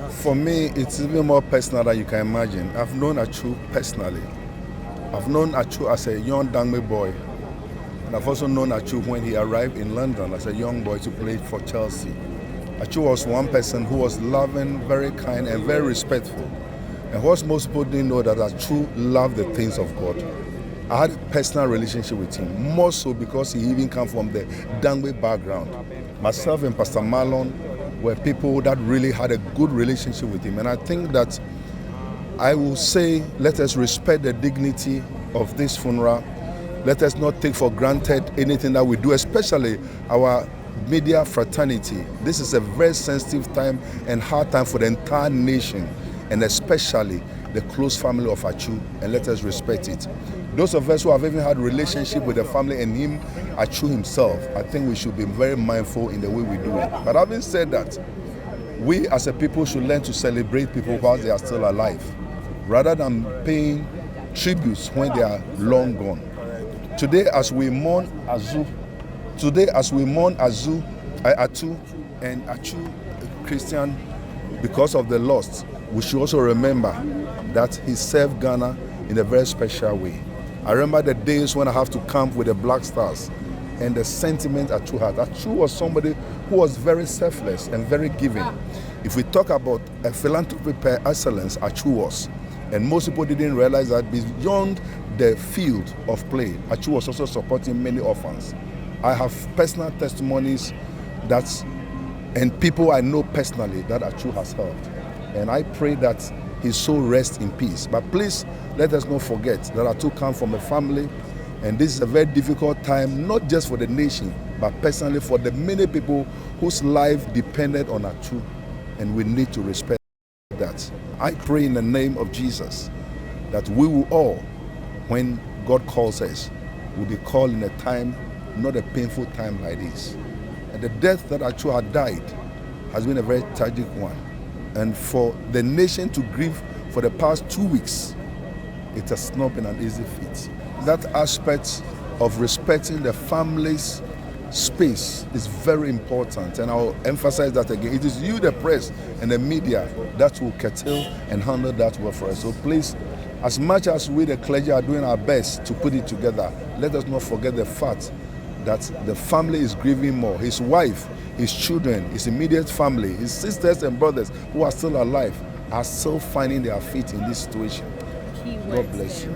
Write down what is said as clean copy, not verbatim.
For me, it's even more personal than you can imagine. I've known Atsu personally. I've known Atsu as a young Dangme boy. And I've also known Atsu when he arrived in London as a young boy to play for Chelsea. Atsu was one person who was loving, very kind, and very respectful. And what most people didn't know that Atsu loved the things of God. I had a personal relationship with him, more so because he even came from the Dangme background. Myself and Pastor Marlon were people that really had a good relationship with him. And I think that I will say, let us respect the dignity of this funeral. Let us not take for granted anything that we do, especially our media fraternity. This is a very sensitive time and hard time for the entire nation, and especially the close family of Atsu, and let us respect it. Those of us who have even had relationship with the family and him, Atsu himself, I think we should be very mindful in the way we do it. But having said that, we as a people should learn to celebrate people while they are still alive, rather than paying tributes when they are long gone. Today, as we mourn Atsu and Atsu Christian because of the loss, we should also remember that he served Ghana in a very special way. I remember the days when I have to camp with the Black Stars and the sentiment Atsu had. Atsu was somebody who was very selfless and very giving. If we talk about a philanthropy per excellence, Atsu was. And most people didn't realize that beyond the field of play, Atsu was also supporting many orphans. I have personal testimonies and people I know personally that Atsu has helped. And I pray that his soul rests in peace. But please, let us not forget that Atsu comes from a family, and this is a very difficult time, not just for the nation, but personally for the many people whose life depended on Atsu, and we need to respect that. I pray in the name of Jesus that we will all, when God calls us, will be called in a time, not a painful time like this. And the death that Atsu had died has been a very tragic one. And for the nation to grieve for the past 2 weeks, it has not been an easy feat. That aspect of respecting the family's space is very important, and I'll emphasize that again. It is you, the press and the media, that will curtail and handle that well for us. So please, as much as we, the clergy, are doing our best to put it together, let us not forget the fact that the family is grieving more. His wife, his children, his immediate family, his sisters and brothers who are still alive are still finding their feet in this situation. God bless you.